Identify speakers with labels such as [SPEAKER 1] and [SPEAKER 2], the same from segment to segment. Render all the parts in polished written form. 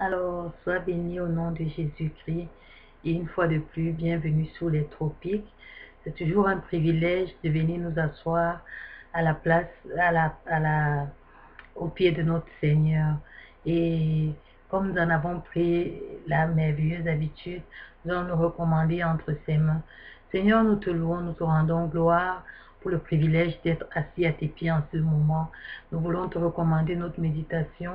[SPEAKER 1] Alors, sois béni au nom de Jésus-Christ et une fois de plus, bienvenue sous les tropiques. C'est toujours un privilège de venir nous asseoir à la place, au pied de notre Seigneur. Et comme nous en avons pris la merveilleuse habitude, nous allons nous recommander entre ses mains. Seigneur, nous te louons, nous te rendons gloire pour le privilège d'être assis à tes pieds en ce moment. Nous voulons te recommander notre méditation.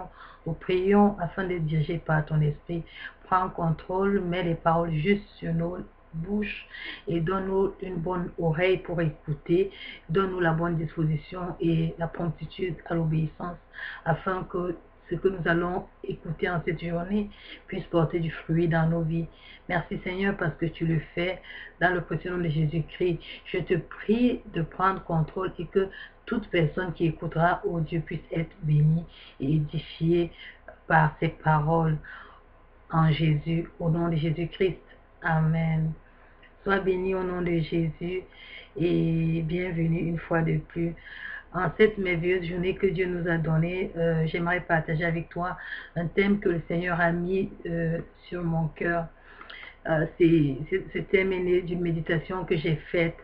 [SPEAKER 1] Nous prions afin d'être dirigés par ton esprit. Prends contrôle, mets les paroles juste sur nos bouches et donne-nous une bonne oreille pour écouter. Donne-nous la bonne disposition et la promptitude à l'obéissance afin que ce que nous allons écouter en cette journée puisse porter du fruit dans nos vies. Merci Seigneur parce que tu le fais dans le précieux nom de Jésus-Christ. Je te prie de prendre contrôle et que toute personne qui écoutera, oh Dieu, puisse être bénie et édifiée par ces paroles en Jésus, au nom de Jésus-Christ. Amen. Sois béni au nom de Jésus et bienvenue une fois de plus. En cette merveilleuse journée que Dieu nous a donnée, j'aimerais partager avec toi un thème que le Seigneur a mis sur mon cœur. Ce thème est né d'une méditation que j'ai faite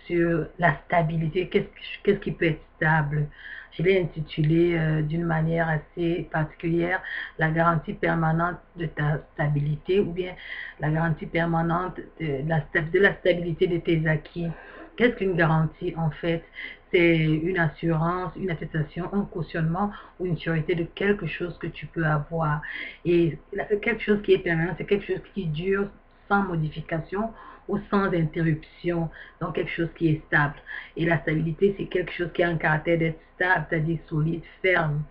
[SPEAKER 1] sur la stabilité. Qu'est-ce qui peut être stable? Je l'ai intitulé d'une manière assez particulière, la garantie permanente de ta stabilité ou bien la garantie permanente de la stabilité de tes acquis. Qu'est-ce qu'une garantie en fait? C'est une assurance, une attestation, un cautionnement ou une sûreté de quelque chose que tu peux avoir. Et quelque chose qui est permanent, c'est quelque chose qui dure sans modification ou sans interruption, donc quelque chose qui est stable. Et la stabilité, c'est quelque chose qui a un caractère d'être stable, c'est-à-dire solide, ferme.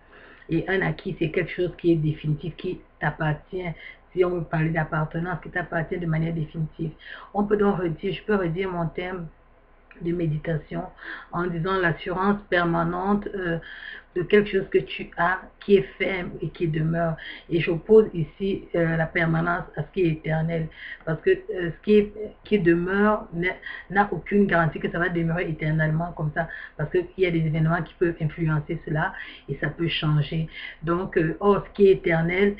[SPEAKER 1] Et un acquis, c'est quelque chose qui est définitif, qui t'appartient. Si on veut parler d'appartenance, qui t'appartient de manière définitive. On peut donc redire, je peux redire mon thème de méditation en disant l'assurance permanente de quelque chose que tu as qui est ferme et qui demeure. Et j'oppose ici la permanence à ce qui est éternel parce que qui demeure n'a aucune garantie que ça va demeurer éternellement comme ça parce qu'il y a des événements qui peuvent influencer cela et ça peut changer. Donc, or, ce qui est éternel,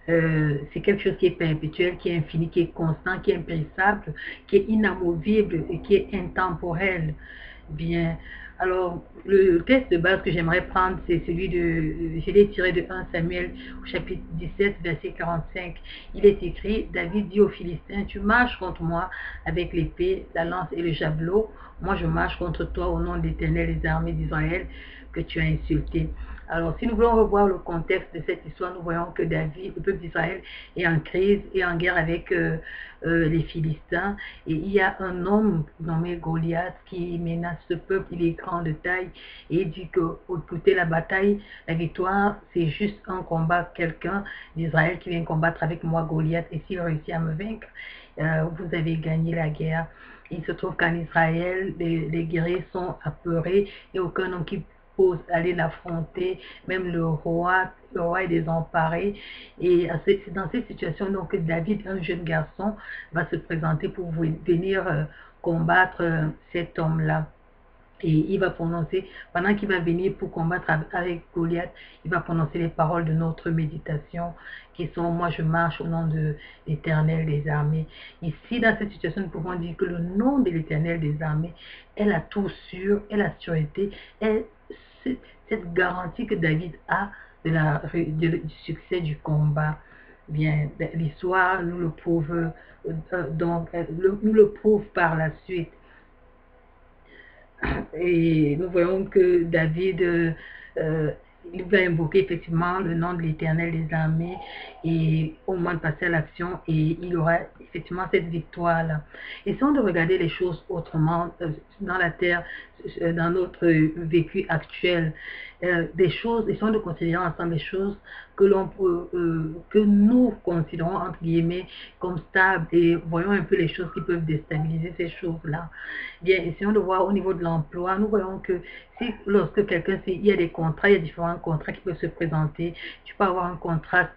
[SPEAKER 1] c'est quelque chose qui est perpétuel, qui est infini, qui est constant, qui est impérissable, qui est inamovible et qui est intemporel. Bien. Alors, le texte de base que j'aimerais prendre, c'est celui de, je l'ai tiré de 1 Samuel au chapitre 17, verset 45. Il est écrit, David dit aux Philistins, tu marches contre moi avec l'épée, la lance et le javelot. Moi, je marche contre toi au nom de l'Éternel des armées d'Israël que tu as insulté. Alors, si nous voulons revoir le contexte de cette histoire, nous voyons que David, le peuple d'Israël, est en crise et en guerre avec les Philistins. Et il y a un homme nommé Goliath qui menace ce peuple. Il est grand de taille et il dit que pour écouter la bataille, la victoire, c'est juste un combat, quelqu'un d'Israël qui vient combattre avec moi Goliath. Et s'il réussit à me vaincre, vous avez gagné la guerre. Il se trouve qu'en Israël, les guerriers sont apeurés et aucun homme qui ose aller l'affronter, même le roi est désemparé. Et c'est dans cette situation donc que David, un jeune garçon, va se présenter pour venir combattre cet homme-là. Et il va prononcer, pendant qu'il va venir pour combattre avec Goliath, il va prononcer les paroles de notre méditation qui sont, moi je marche au nom de l'Éternel des armées. Ici, dans cette situation, nous pouvons dire que le nom de l'Éternel des armées est la tour sûre, est la sûreté, est cette garantie que David a du succès du combat. Bien, l'histoire nous le prouve, nous le prouve par la suite. Et nous voyons que David, il va invoquer effectivement le nom de l'Éternel des armées et au moment de passer à l'action et il aura effectivement cette victoire-là. Essayons de regarder les choses autrement dans la terre, dans notre vécu actuel. Des choses, essayons de considérer ensemble les choses que que nous considérons entre guillemets comme stables et voyons un peu les choses qui peuvent déstabiliser ces choses-là. Bien, essayons de voir au niveau de l'emploi, nous voyons que si lorsque quelqu'un, il y a des contrats, il y a différents contrats qui peuvent se présenter. Tu peux avoir un contrat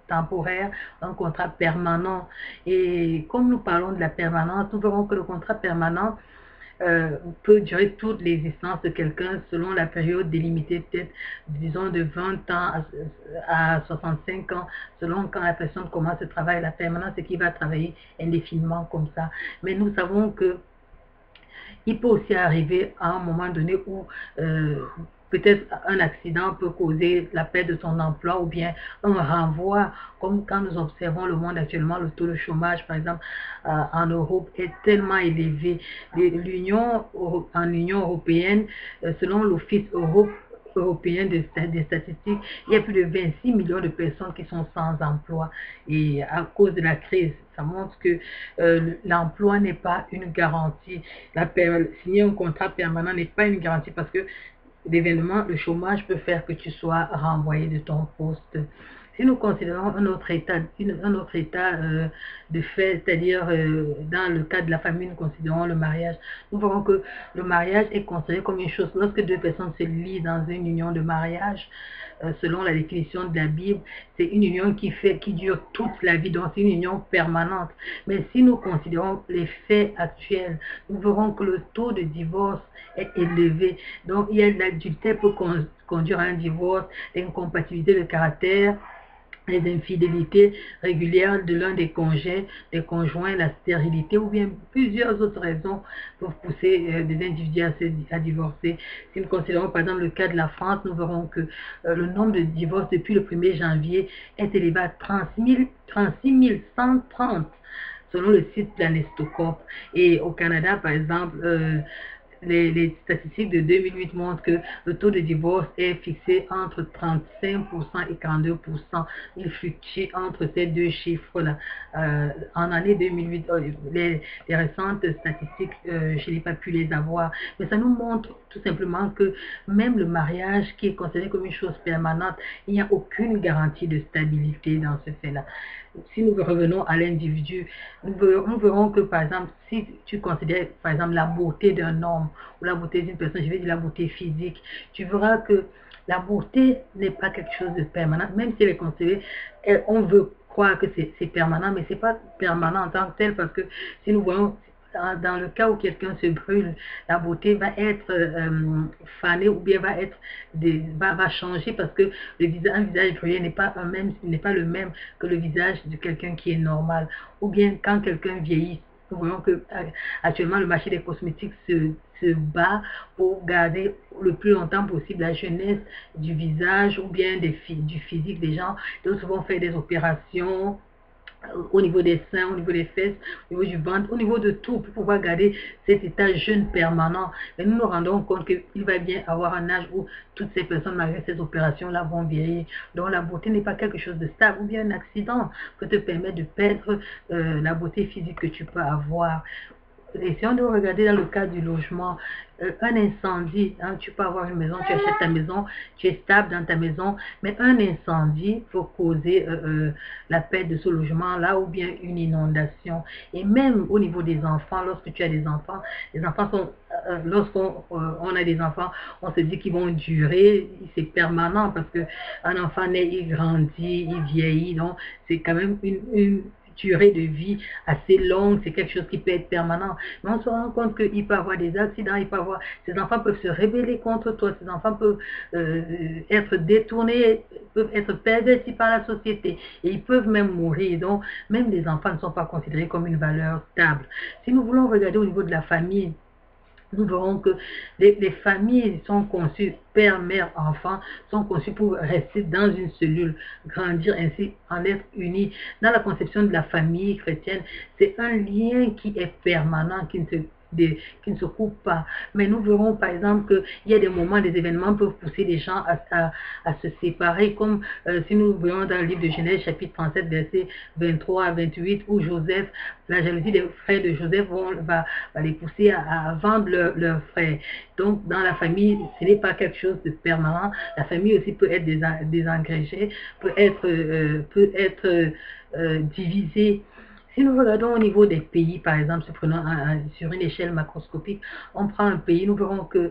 [SPEAKER 1] temporaire, un contrat permanent. Et comme nous parlons de la permanence, nous verrons que le contrat permanent peut durer toute l'existence de quelqu'un selon la période délimitée, peut-être, disons, de 20 ans à 65 ans, selon quand la personne commence ce travail. La permanence, c'est qu'il va travailler indéfiniment comme ça. Mais nous savons que il peut aussi arriver à un moment donné où peut-être un accident peut causer la perte de son emploi ou bien un renvoi, comme quand nous observons le monde actuellement, le taux de chômage, par exemple, en Europe est tellement élevé. En Union européenne, selon l'Office européen des statistiques, il y a plus de 26 millions de personnes qui sont sans emploi et à cause de la crise. Ça montre que l'emploi n'est pas une garantie. Signer un contrat permanent n'est pas une garantie parce que l'événement, le chômage peut faire que tu sois renvoyé de ton poste. Si nous considérons un autre état, de fait, c'est-à-dire dans le cas de la famille, nous considérons le mariage. Nous verrons que le mariage est considéré comme une chose. Lorsque deux personnes se lient dans une union de mariage, selon la définition de la Bible, c'est une union qui dure toute la vie, donc c'est une union permanente. Mais si nous considérons les faits actuels, nous verrons que le taux de divorce est élevé. Donc, il y a l'adultère peut conduire à un divorce, l'incompatibilité de caractère, les infidélités régulières de l'un des conjoints, la stérilité ou bien plusieurs autres raisons peuvent pousser des individus à divorcer. Si nous considérons par exemple le cas de la France, nous verrons que le nombre de divorces depuis le 1er janvier est élevé à 36 130 selon le site d'Anestocop. Et au Canada, par exemple, les statistiques de 2008 montrent que le taux de divorce est fixé entre 35% et 42%. Il fluctue entre ces deux chiffres-là. En année 2008, les récentes statistiques, je n'ai pas pu les avoir. Mais ça nous montre tout simplement que même le mariage, qui est considéré comme une chose permanente, il n'y a aucune garantie de stabilité dans ce fait-là. Si nous revenons à l'individu, nous verrons que, par exemple, si tu considères, par exemple, la beauté d'un homme ou la beauté d'une personne, je vais dire la beauté physique, tu verras que la beauté n'est pas quelque chose de permanent, même si elle est considérée, on veut croire que c'est permanent, mais ce n'est pas permanent en tant que tel, parce que si nous voyons dans le cas où quelqu'un se brûle, la beauté va être fanée ou bien va changer parce que un visage brûlé n'est pas le même que le visage de quelqu'un qui est normal. Ou bien quand quelqu'un vieillit, nous voyons que actuellement le marché des cosmétiques se bat pour garder le plus longtemps possible la jeunesse du visage ou bien du physique des gens. D'autres vont faire des opérations au niveau des seins, au niveau des fesses, au niveau du ventre, au niveau de tout, pour pouvoir garder cet état jeune permanent. Mais nous nous rendons compte qu'il va bien avoir un âge où toutes ces personnes, malgré ces opérations-là, vont vieillir. Donc la beauté n'est pas quelque chose de stable, ou bien un accident peut te permettre de perdre la beauté physique que tu peux avoir. Et si on doit regarder dans le cas du logement, un incendie, hein, tu peux avoir une maison, tu achètes ta maison, tu es stable dans ta maison, mais un incendie peut causer la perte de ce logement-là ou bien une inondation. Et même au niveau des enfants, lorsque tu as des enfants, les enfants sont, lorsqu'on a des enfants, on se dit qu'ils vont durer, c'est permanent parce qu'un enfant naît, il grandit, il vieillit, donc c'est quand même une durée de vie assez longue, c'est quelque chose qui peut être permanent. Mais on se rend compte qu'il peut y avoir des accidents, ces enfants peuvent se rebeller contre toi, ces enfants peuvent être détournés, peuvent être pervertis par la société et ils peuvent même mourir. Donc, même les enfants ne sont pas considérés comme une valeur stable. Si nous voulons regarder au niveau de la famille, nous verrons que les familles sont conçues, père, mère, enfant, sont conçues pour rester dans une cellule, grandir ainsi, en être unis. Dans la conception de la famille chrétienne, c'est un lien qui est permanent, qui ne se coupe pas. Mais nous verrons par exemple qu'il y a des moments, des événements peuvent pousser les gens à se séparer, comme si nous voyons dans le livre de Genèse, chapitre 37, versets 23 à 28, où Joseph, la jalousie des frères de Joseph va les pousser à vendre leur frère. Donc, dans la famille, ce n'est pas quelque chose de permanent. La famille aussi peut être désengrégée, peut être divisée. Si nous regardons au niveau des pays, par exemple, sur une échelle macroscopique, on prend un pays, nous verrons que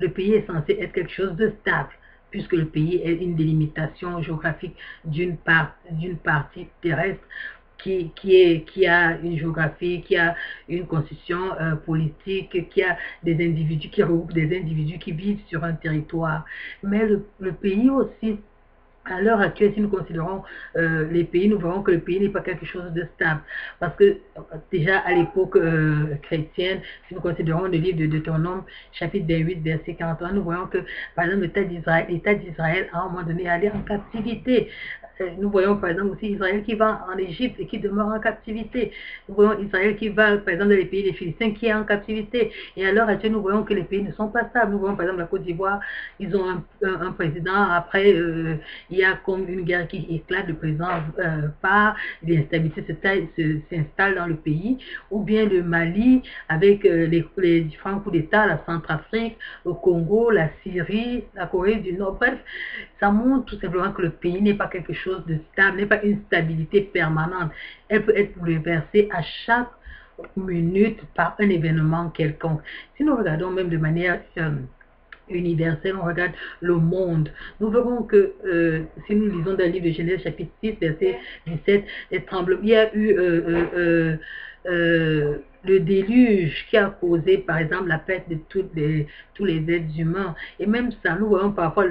[SPEAKER 1] le pays est censé être quelque chose de stable, puisque le pays est une délimitation géographique d'une partie terrestre qui a une géographie, qui a une constitution politique, qui a des individus, qui regroupe des individus qui vivent sur un territoire. Mais le pays aussi, à l'heure actuelle, si nous considérons les pays, nous verrons que le pays n'est pas quelque chose de stable. Parce que déjà à l'époque chrétienne, si nous considérons le livre de Deutéronome, chapitre 28, verset 41, nous voyons que, par exemple, l'État d'Israël, à un moment donné, allait en captivité. Nous voyons par exemple aussi Israël qui va en Égypte et qui demeure en captivité. Nous voyons Israël qui va par exemple dans les pays des Philistins qui est en captivité. Et à l'heure actuelle, nous voyons que les pays ne sont pas stables. Nous voyons par exemple la Côte d'Ivoire, ils ont un président, après il y a comme une guerre qui éclate, le président part, l'instabilité s'installe dans le pays. Ou bien le Mali avec les différents coups d'État, la Centrafrique, le Congo, la Syrie, la Corée du Nord. Bref, ça montre tout simplement que le pays n'est pas quelque chose de stable, n'est pas une stabilité permanente. Elle peut être bouleversée à chaque minute par un événement quelconque. Si nous regardons même de manière universelle, on regarde le monde, nous verrons que si nous lisons dans le livre de Genèse chapitre 6, verset 17, les tremblements, il y a eu le déluge qui a causé par exemple la perte de tous les êtres humains. Et même ça, nous voyons parfois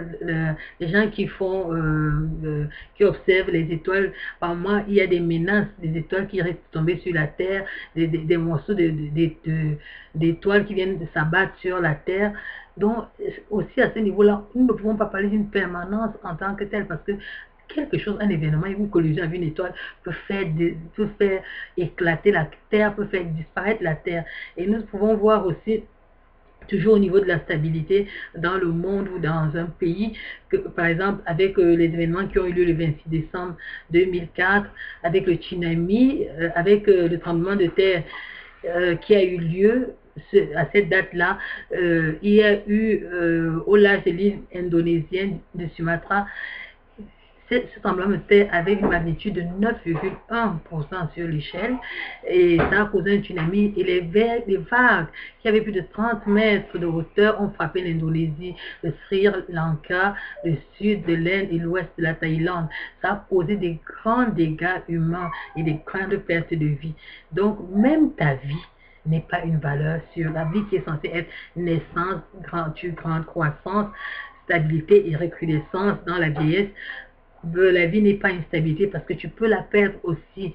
[SPEAKER 1] les gens qui font qui observent les étoiles. Par moment, il y a des menaces des étoiles qui restent tombées sur la terre, des morceaux d'étoiles qui viennent de s'abattre sur la terre. Donc aussi à ce niveau-là, nous ne pouvons pas parler d'une permanence en tant que telle, parce que quelque chose, un événement, une collision avec une étoile peut faire éclater la Terre, peut faire disparaître la Terre. Et nous pouvons voir aussi, toujours au niveau de la stabilité dans le monde ou dans un pays, que, par exemple avec les événements qui ont eu lieu le 26 décembre 2004, avec le tsunami, avec le tremblement de terre qui a eu lieu à cette date-là, il y a eu au large de l'île indonésienne de Sumatra, ce tremblement de terre avec une magnitude de 9,1% sur l'échelle, et ça a causé un tsunami, et les vagues qui avaient plus de 30 mètres de hauteur ont frappé l'Indonésie, le Sri Lanka, le sud de l'Inde et l'ouest de la Thaïlande. Ça a causé des grands dégâts humains et des grandes pertes de vie. Donc même ta vie n'est pas une valeur sûre. La vie qui est censée être naissance, grande croissance, stabilité et recrudescence dans la vieillesse, la vie n'est pas une stabilité, parce que tu peux la perdre aussi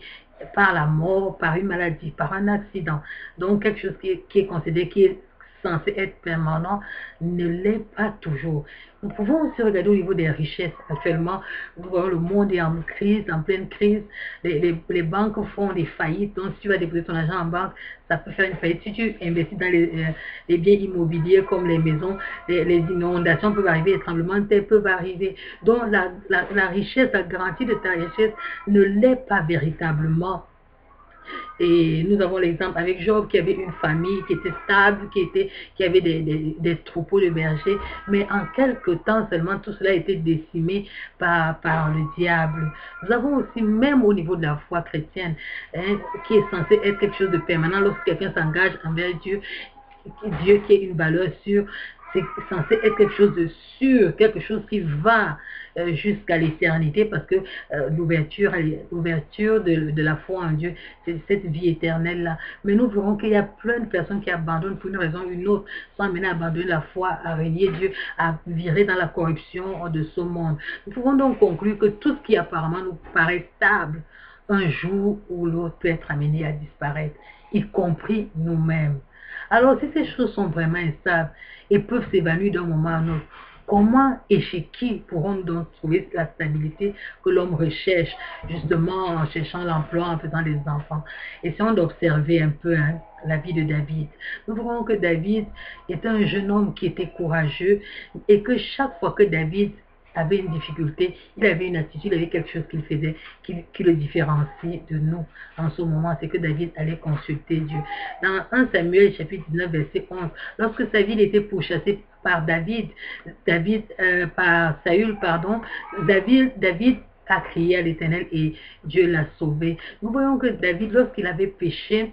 [SPEAKER 1] par la mort, par une maladie, par un accident. Donc quelque chose qui est considéré, qui est censé être permanent, ne l'est pas toujours. Nous pouvons aussi regarder au niveau des richesses. Actuellement, nous voyons le monde est en crise, en pleine crise. Les banques font des faillites. Donc, si tu vas déposer ton argent en banque, ça peut faire une faillite. Si tu investis dans les biens immobiliers comme les maisons, les inondations peuvent arriver, les tremblements de terre peuvent arriver. Donc, la richesse, la garantie de ta richesse ne l'est pas véritablement. Et nous avons l'exemple avec Job, qui avait une famille qui était stable, qui avait des troupeaux de bergers, mais en quelque temps seulement, tout cela a été décimé par le diable. Nous avons aussi, même au niveau de la foi chrétienne, hein, qui est censé être quelque chose de permanent, lorsque quelqu'un s'engage envers Dieu, Dieu qui est une valeur sûre, c'est censé être quelque chose de sûr, quelque chose qui va jusqu'à l'éternité, parce que l'ouverture de la foi en Dieu, c'est cette vie éternelle-là. Mais nous verrons qu'il y a plein de personnes qui abandonnent pour une raison ou une autre, sont amenées à abandonner la foi, à renier Dieu, à virer dans la corruption de ce monde. Nous pouvons donc conclure que tout ce qui apparemment nous paraît stable, un jour ou l'autre peut être amené à disparaître, y compris nous-mêmes. Alors, si ces choses sont vraiment instables et peuvent s'évanouir d'un moment à un autre, comment et chez qui pourront-nous donc trouver la stabilité que l'homme recherche, justement en cherchant l'emploi, en faisant des enfants? Essayons d'observer un peu la vie de David. Nous verrons que David est un jeune homme qui était courageux, et que chaque fois que David avait une difficulté, il avait une attitude, il avait quelque chose qu'il faisait qui le différencie de nous. En ce moment, c'est que David allait consulter Dieu. Dans 1 Samuel chapitre 19 verset 11, lorsque sa ville était pourchassée par par Saül, pardon, David a crié à l'Éternel et Dieu l'a sauvé. Nous voyons que David, lorsqu'il avait péché,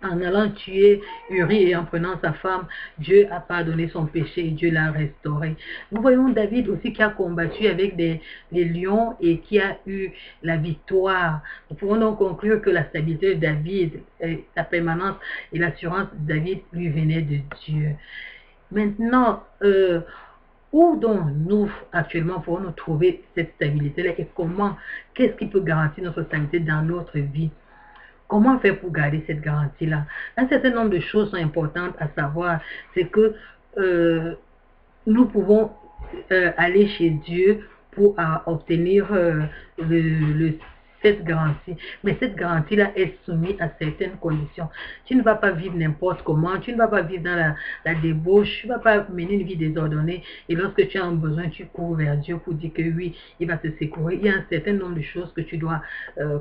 [SPEAKER 1] en allant tuer Uri et en prenant sa femme, Dieu a pardonné son péché et Dieu l'a restauré. Nous voyons David aussi qui a combattu avec des lions et qui a eu la victoire. Nous pouvons donc conclure que la stabilité de David, la permanence et l'assurance de David lui venaient de Dieu. Maintenant, où donc nous actuellement pouvons-nous trouver cette stabilité-là et comment, qu'est-ce qui peut garantir notre stabilité dans notre vie? Comment faire pour garder cette garantie-là? Un certain nombre de choses sont importantes à savoir. C'est que nous pouvons aller chez Dieu pour obtenir cette garantie. Mais cette garantie-là est soumise à certaines conditions. Tu ne vas pas vivre n'importe comment, tu ne vas pas vivre dans la débauche, tu ne vas pas mener une vie désordonnée. Et lorsque tu as un besoin, tu cours vers Dieu pour dire que oui, il va te secourir. Il y a un certain nombre de choses que tu dois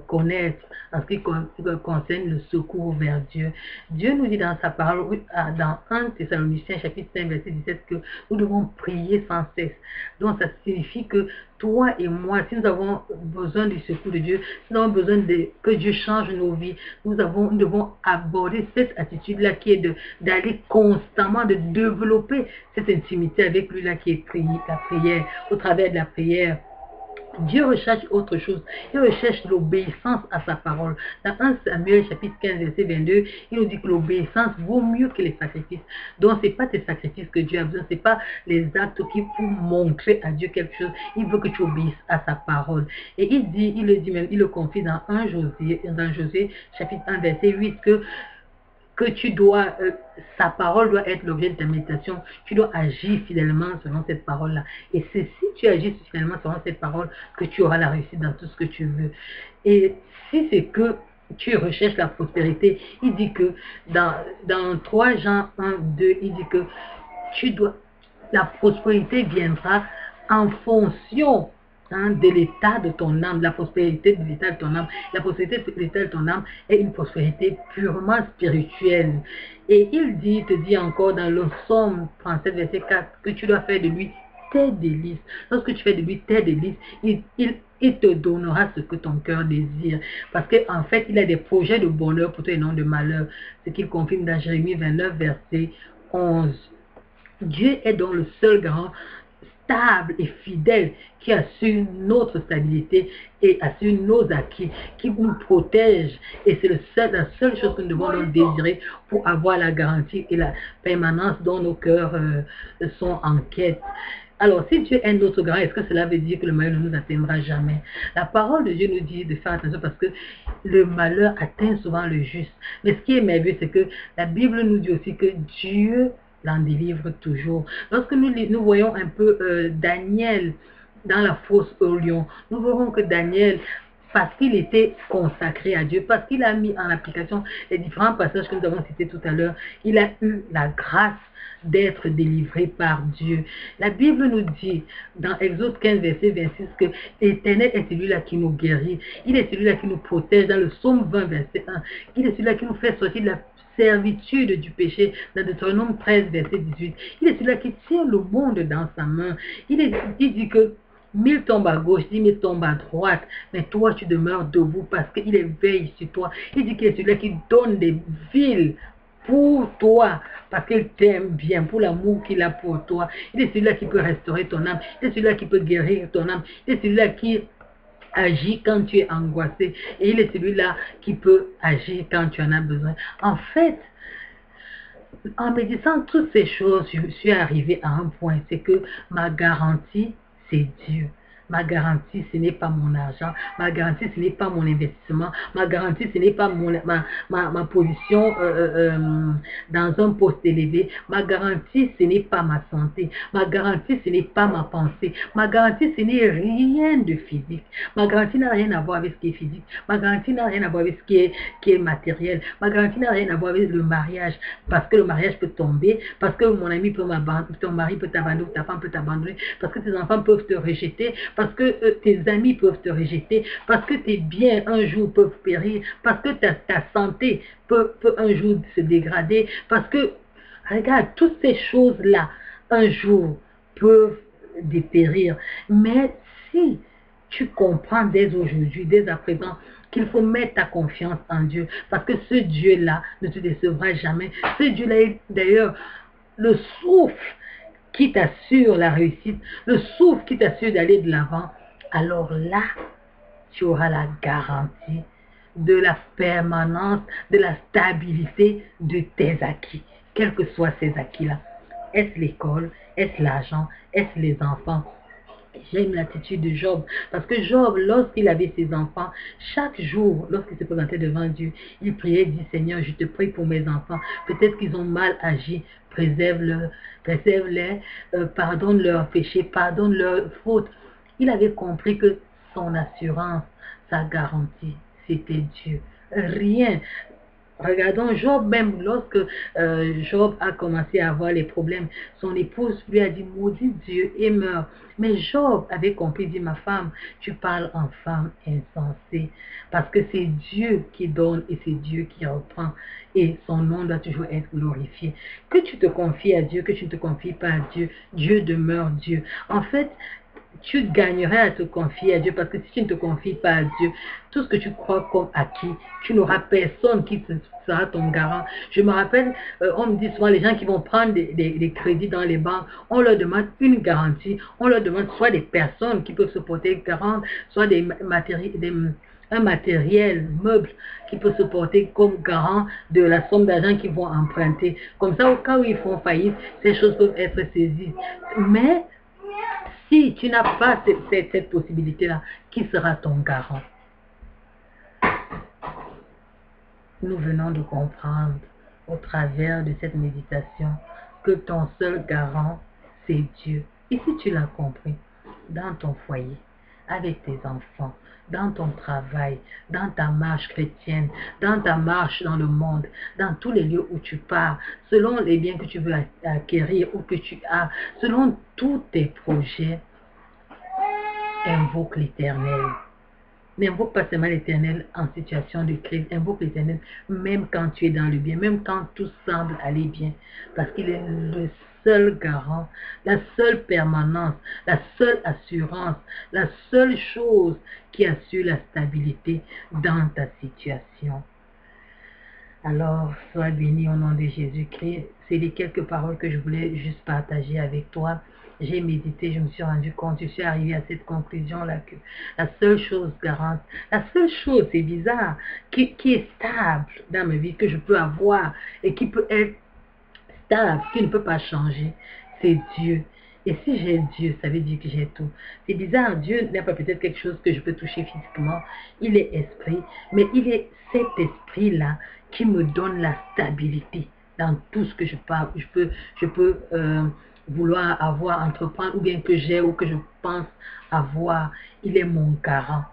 [SPEAKER 1] connaître en ce qui concerne le secours vers Dieu. Dieu nous dit dans sa parole, dans 1 Thessaloniciens chapitre 5, verset 17, que nous devons prier sans cesse. Donc ça signifie que toi et moi, si nous avons besoin du secours de Dieu, si nous avons besoin que Dieu change nos vies, nous devons aborder cette attitude-là qui est d'aller constamment, de développer cette intimité avec lui-là qui est la prière, au travers de la prière. Dieu recherche autre chose. Il recherche l'obéissance à sa parole. Dans 1 Samuel chapitre 15 verset 22, il nous dit que l'obéissance vaut mieux que les sacrifices. Donc ce n'est pas tes sacrifices que Dieu a besoin, ce n'est pas les actes qui vont montrer à Dieu quelque chose. Il veut que tu obéisses à sa parole. Et il le dit même, il le confie dans Josué chapitre 1 verset 8 que tu dois, sa parole doit être l'objet de ta méditation, tu dois agir fidèlement selon cette parole-là. Et c'est si tu agis fidèlement selon cette parole que tu auras la réussite dans tout ce que tu veux. Et si c'est que tu recherches la prospérité, il dit que dans 3 Jean 1, 2, il dit que la prospérité viendra en fonction de l'état de ton âme, la prospérité de l'état de ton âme. La prospérité de l'état de ton âme est une prospérité purement spirituelle. Et il te dit encore dans le Psaume 37, verset 4, que tu dois faire de lui tes délices. Lorsque tu fais de lui tes délices, il te donnera ce que ton cœur désire. Parce qu'en fait, il a des projets de bonheur pour toi et non de malheur. Ce qu'il confirme dans Jérémie 29, verset 11. Dieu est donc le seul garant stable et fidèle qui assure notre stabilité et assure nos acquis, qui nous protège. Et c'est la seule chose que nous devons donc désirer pour avoir la garantie et la permanence dont nos cœurs sont en quête. Alors, si Dieu est notre garant, est-ce que cela veut dire que le malheur ne nous atteindra jamais? La parole de Dieu nous dit de faire attention parce que le malheur atteint souvent le juste. Mais ce qui est merveilleux, c'est que la Bible nous dit aussi que Dieu l'en délivre toujours. Lorsque nous voyons un peu Daniel dans la fosse au lion, nous verrons que Daniel, parce qu'il était consacré à Dieu, parce qu'il a mis en application les différents passages que nous avons cités tout à l'heure, il a eu la grâce d'être délivré par Dieu. La Bible nous dit dans Exode 15 verset 26 que l'Éternel est celui-là qui nous guérit, il est celui-là qui nous protège. Dans le Psaume 20 verset 1, il est celui-là qui nous fait sortir de la servitude du péché. Dans Deutéronome 13 verset 18, il est celui-là qui tient le monde dans sa main. Il dit que 1000 tombent à gauche, 10 000 tombent à droite, mais toi tu demeures debout parce qu'il veille sur toi. Il dit qu'il est celui-là qui donne des villes pour toi, parce qu'il t'aime bien, pour l'amour qu'il a pour toi. Il est celui-là qui peut restaurer ton âme, il est celui-là qui peut guérir ton âme, il est celui-là qui agit quand tu es angoissé, et il est celui-là qui peut agir quand tu en as besoin. En fait, en méditant toutes ces choses, je suis arrivé à un point, c'est que ma garantie, c'est Dieu. Ma garantie, ce n'est pas mon argent. Ma garantie, ce n'est pas mon investissement. Ma garantie, ce n'est pas ma position dans un poste élevé. Ma garantie, ce n'est pas ma santé. Ma garantie, ce n'est pas ma pensée. Ma garantie, ce n'est rien de physique. Ma garantie n'a rien à voir avec ce qui est physique. Ma garantie n'a rien à voir avec ce qui est matériel. Ma garantie n'a rien à voir avec le mariage. Parce que le mariage peut tomber. Parce que mon ami peut m'abandonner. Ton mari peut t'abandonner. Ta femme peut t'abandonner. Parce que tes enfants peuvent te rejeter. Parce que tes amis peuvent te rejeter, parce que tes biens un jour peuvent périr, parce que ta santé peut un jour se dégrader, parce que, regarde, toutes ces choses-là, un jour, peuvent dépérir. Mais si tu comprends dès aujourd'hui, dès à présent, qu'il faut mettre ta confiance en Dieu. Parce que ce Dieu-là ne te décevra jamais. Ce Dieu-là est d'ailleurs le souffle qui t'assure la réussite, le souffle qui t'assure d'aller de l'avant. Alors là, tu auras la garantie de la permanence, de la stabilité de tes acquis, quels que soient ces acquis-là. Est-ce l'école? Est-ce l'argent? Est-ce les enfants? J'aime l'attitude de Job, parce que Job, lorsqu'il avait ses enfants, chaque jour, lorsqu'il se présentait devant Dieu, il priait, dit Seigneur, je te prie pour mes enfants, peut-être qu'ils ont mal agi, préserve-les, pardonne leurs péchés, pardonne leurs fautes. Il avait compris que son assurance, sa garantie, c'était Dieu. Rien. Regardons Job même, lorsque Job a commencé à avoir les problèmes, son épouse lui a dit, maudit Dieu et meurt. Mais Job avait compris, dit, ma femme, tu parles en femme insensée, parce que c'est Dieu qui donne et c'est Dieu qui reprend, et son nom doit toujours être glorifié. Que tu te confies à Dieu, que tu ne te confies pas à Dieu, Dieu demeure Dieu. En fait, tu gagnerais à te confier à Dieu, parce que si tu ne te confies pas à Dieu, tout ce que tu crois comme acquis, tu n'auras personne qui sera ton garant. Je me rappelle, on me dit souvent, les gens qui vont prendre des crédits dans les banques, on leur demande une garantie, on leur demande soit des personnes qui peuvent se porter garant, soit un matériel, meuble qui peut se porter comme garant de la somme d'argent qu'ils vont emprunter. Comme ça, au cas où ils font faillite, ces choses peuvent être saisies. Mais si tu n'as pas cette possibilité-là, qui sera ton garant? Nous venons de comprendre au travers de cette méditation que ton seul garant, c'est Dieu. Et si tu l'as compris, dans ton foyer, avec tes enfants, dans ton travail, dans ta marche chrétienne, dans ta marche dans le monde, dans tous les lieux où tu pars, selon les biens que tu veux acquérir ou que tu as, selon tous tes projets, invoque l'Éternel. N'invoque pas seulement l'Éternel en situation de crise, invoque l'Éternel même quand tu es dans le bien, même quand tout semble aller bien, parce qu'il est le seul garant, la seule permanence, la seule assurance, la seule chose qui assure la stabilité dans ta situation. Alors, sois béni au nom de Jésus-Christ. C'est les quelques paroles que je voulais juste partager avec toi. J'ai médité, je me suis rendu compte, je suis arrivé à cette conclusion-là que la seule chose garante, la seule chose, c'est bizarre, qui est stable dans ma vie, que je peux avoir et qui peut être stable, qui ne peut pas changer, c'est Dieu. Et si j'ai Dieu, ça veut dire que j'ai tout. C'est bizarre, Dieu n'est pas peut-être quelque chose que je peux toucher physiquement. Il est esprit, mais il est cet esprit-là qui me donne la stabilité dans tout ce que je peux vouloir avoir, entreprendre, ou bien que j'ai, ou que je pense avoir. Il est mon garant.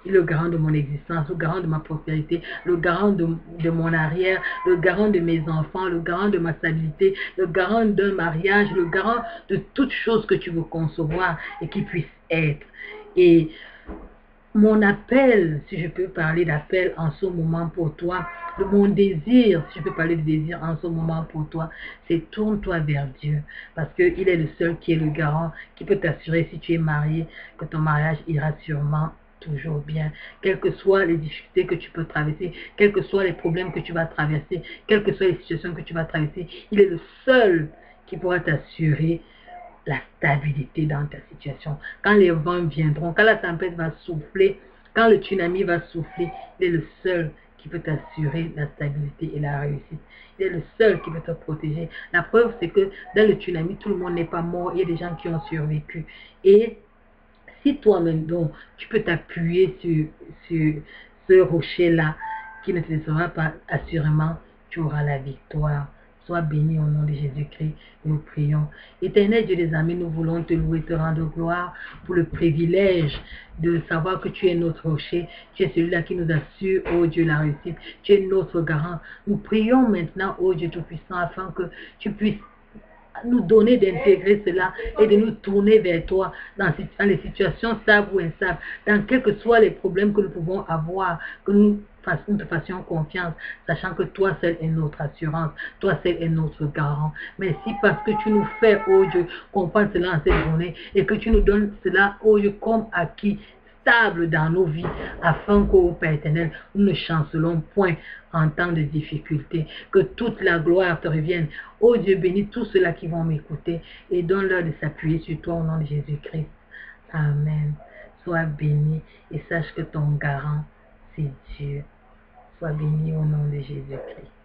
[SPEAKER 1] Il est le garant de mon existence, le garant de ma prospérité, le garant de mon arrière, le garant de mes enfants, le garant de ma stabilité, le garant d'un mariage, le garant de toute chose que tu veux concevoir et qui puisse être. Et mon appel, si je peux parler d'appel en ce moment pour toi, mon désir, si je peux parler de désir en ce moment pour toi, c'est tourne-toi vers Dieu. Parce qu'il est le seul qui est le garant, qui peut t'assurer si tu es marié, que ton mariage ira sûrement toujours bien. Quelles que soient les difficultés que tu peux traverser, quels que soient les problèmes que tu vas traverser, quelles que soient les situations que tu vas traverser, il est le seul qui pourra t'assurer la stabilité dans ta situation. Quand les vents viendront, quand la tempête va souffler, quand le tsunami va souffler, il est le seul qui peut t'assurer la stabilité et la réussite. Il est le seul qui peut te protéger. La preuve, c'est que dans le tsunami, tout le monde n'est pas mort. Il y a des gens qui ont survécu. Et si toi-même, donc, tu peux t'appuyer sur ce rocher-là qui ne te laissera pas, assurément, tu auras la victoire. Sois béni au nom de Jésus-Christ, nous prions. Éternel Dieu des amis, nous voulons te louer, te rendre gloire pour le privilège de savoir que tu es notre rocher, tu es celui-là qui nous assure, oh Dieu, la réussite, tu es notre garant. Nous prions maintenant, oh Dieu Tout-Puissant, afin que tu puisses nous donner d'intégrer cela et de nous tourner vers toi dans les situations stables ou instables, dans quels que soient les problèmes que nous pouvons avoir, que nous te fassions confiance, sachant que toi seul est notre assurance, toi seul est notre garant. Merci parce que tu nous fais, oh Dieu, comprendre cela en cette journée et que tu nous donnes cela, oh Dieu, comme acquis stable dans nos vies, afin qu'au Père éternel, nous ne chancelons point en temps de difficulté. Que toute la gloire te revienne. Oh Dieu, bénis tous ceux-là qui vont m'écouter et donne-leur de s'appuyer sur toi au nom de Jésus-Christ. Amen. Sois béni et sache que ton garant, c'est Dieu. Sois béni au nom de Jésus-Christ.